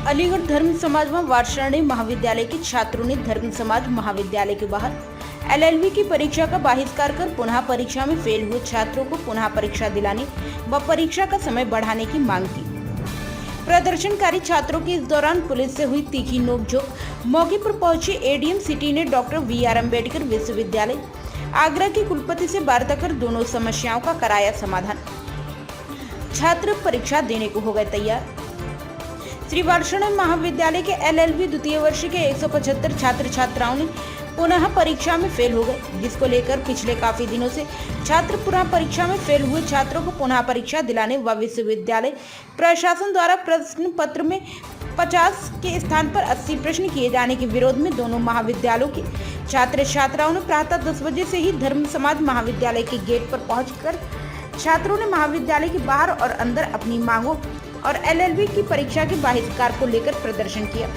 अलीगढ़ धर्म समाज व वार्षणी महाविद्यालय के छात्रों ने धर्म समाज महाविद्यालय के बाहर एलएलबी की परीक्षा का बहिष्कार कर पुनः परीक्षा में फेल हुए छात्रों को पुनः परीक्षा दिलाने व परीक्षा का समय बढ़ाने की मांग की। प्रदर्शनकारी छात्रों की इस दौरान पुलिस से हुई तीखी नोकझोंक। मौके पर पहुंचे एडीएम सिटी ने डॉक्टर BR अम्बेडकर विश्वविद्यालय आगरा के कुलपति से वार्ता कर दोनों समस्याओं का कराया समाधान। छात्र परीक्षा देने को हो गए तैयार। श्री वार्षणी महाविद्यालय के एलएलबी द्वितीय वर्ष के 175 छात्र छात्राओं ने पुनः परीक्षा में फेल हो गए, जिसको लेकर पिछले काफी दिनों से छात्र पुनः परीक्षा में फेल हुए छात्रों को पुनः परीक्षा दिलाने व विश्वविद्यालय प्रशासन द्वारा प्रश्न पत्र में 50 के स्थान पर 80 प्रश्न किए जाने के विरोध में दोनों महाविद्यालयों के छात्र छात्राओं ने प्रातः 10 बजे से ही धर्म समाज महाविद्यालय के गेट पर पहुंचकर छात्रों ने महाविद्यालय के बाहर और अंदर अपनी मांगों और एलएलबी की परीक्षा के बहिष्कार को लेकर प्रदर्शन किया।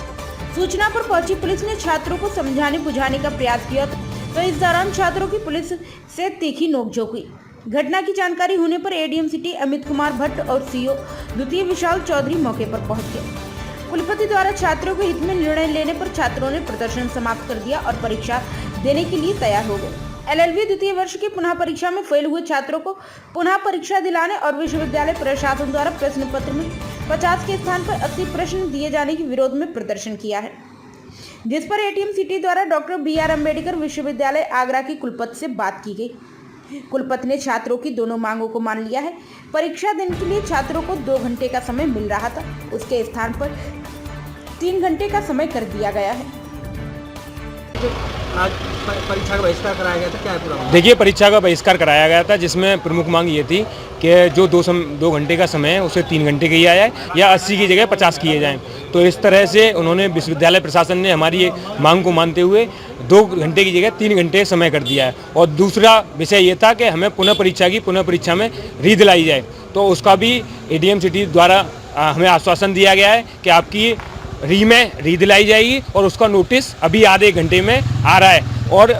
सूचना पर पहुंची पुलिस ने छात्रों को समझाने बुझाने का प्रयास किया, तो इस दौरान छात्रों की पुलिस से तीखी नोकझोंक हुई। घटना की जानकारी होने पर एडीएम सिटी अमित कुमार भट्ट और सीओ द्वितीय विशाल चौधरी मौके पर पहुंच गए। कुलपति द्वारा छात्रों के हित में निर्णय लेने पर छात्रों ने प्रदर्शन समाप्त कर दिया और परीक्षा देने के लिए तैयार हो गए। एलएलबी द्वितीय वर्ष की पुनः परीक्षा में फेल हुए छात्रों को पुनः परीक्षा दिलाने और विश्वविद्यालय प्रशासन द्वारा प्रश्न पत्र में 50 के स्थान पर 80 प्रश्न दिए जाने के विरोध में प्रदर्शन किया है, जिस पर एडीएम सिटी द्वारा डॉक्टर BR अम्बेडकर विश्वविद्यालय आगरा की कुलपति से बात की गई। कुलपति ने छात्रों की दोनों मांगों को मान लिया है। परीक्षा देने के लिए छात्रों को 2 घंटे का समय मिल रहा था, उसके स्थान पर 3 घंटे का समय कर दिया गया है। आज परीक्षा का बहिष्कार कराया गया था, क्या है पूरा? देखिए, परीक्षा का बहिष्कार कराया गया था, जिसमें प्रमुख मांग ये थी कि जो 2 घंटे का समय है उसे 3 घंटे किया जाए या 80 की जगह 50 किए जाएं। तो इस तरह से उन्होंने विश्वविद्यालय प्रशासन ने हमारी एक मांग को मानते हुए 2 घंटे की जगह 3 घंटे समय कर दिया है। और दूसरा विषय ये था कि हमें पुनः परीक्षा में री दिलाई जाए। तो उसका भी एडीएम सिटी द्वारा हमें आश्वासन दिया गया है कि आपकी री दिलाई जाएगी और उसका नोटिस अभी आधे घंटे में आ रहा है। और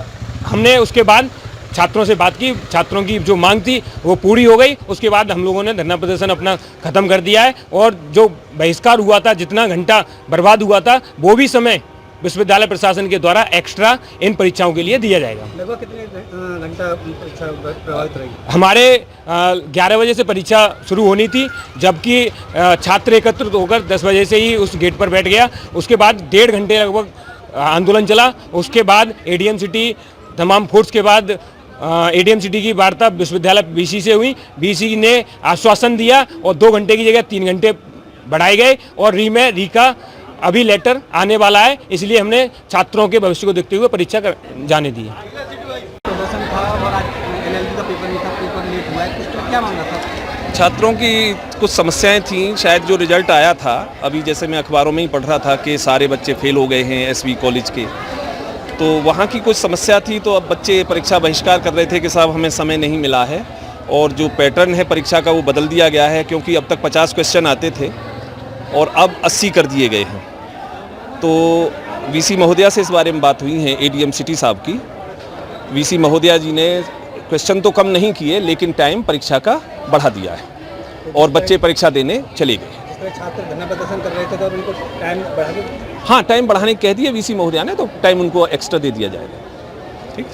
हमने उसके बाद छात्रों से बात की, छात्रों की जो मांग थी वो पूरी हो गई। उसके बाद हम लोगों ने धरना प्रदर्शन अपना ख़त्म कर दिया है और जो बहिष्कार हुआ था, जितना घंटा बर्बाद हुआ था, वो भी समय विश्वविद्यालय प्रशासन के द्वारा एक्स्ट्रा इन परीक्षाओं के लिए दिया जाएगा। लगभग कितने घंटा परीक्षा प्रभावित रही? हमारे 11 बजे से परीक्षा शुरू होनी थी, जबकि छात्र एकत्रित होकर 10 बजे से ही उस गेट पर बैठ गया। उसके बाद 1.5 घंटे लगभग आंदोलन चला। उसके बाद एडीएम सिटी तमाम फोर्स के बाद एडीएम सिटी की वार्ता विश्वविद्यालय BC से हुई। BC ने आश्वासन दिया और 2 घंटे की जगह 3 घंटे बढ़ाए गए और री का अभी लेटर आने वाला है, इसलिए हमने छात्रों के भविष्य को देखते हुए परीक्षा जाने दी है। प्रदर्शन था और आज एलएलबी का पेपर नहीं था, पेपर लेट हुआ है, तो क्या मांगा था? छात्रों की कुछ समस्याएं थीं। शायद जो रिजल्ट आया था, अभी जैसे मैं अखबारों में ही पढ़ रहा था कि सारे बच्चे फेल हो गए हैं SV कॉलेज के, तो वहाँ की कुछ समस्या थी। तो अब बच्चे परीक्षा बहिष्कार कर रहे थे कि साहब हमें समय नहीं मिला है और जो पैटर्न है परीक्षा का वो बदल दिया गया है, क्योंकि अब तक 50 क्वेश्चन आते थे और अब 80 कर दिए गए हैं। तो VC महोदया से इस बारे में बात हुई है, एडीएम सिटी साहब की। VC महोदया जी ने क्वेश्चन तो कम नहीं किए, लेकिन टाइम परीक्षा का बढ़ा दिया है और बच्चे परीक्षा देने चले गए। छात्र धरना प्रदर्शन कर रहे थे तो उनको टाइम बढ़ा के? हाँ, टाइम बढ़ाने कह दिए VC महोदया ने, तो टाइम उनको एक्स्ट्रा दे दिया जाएगा। ठीक।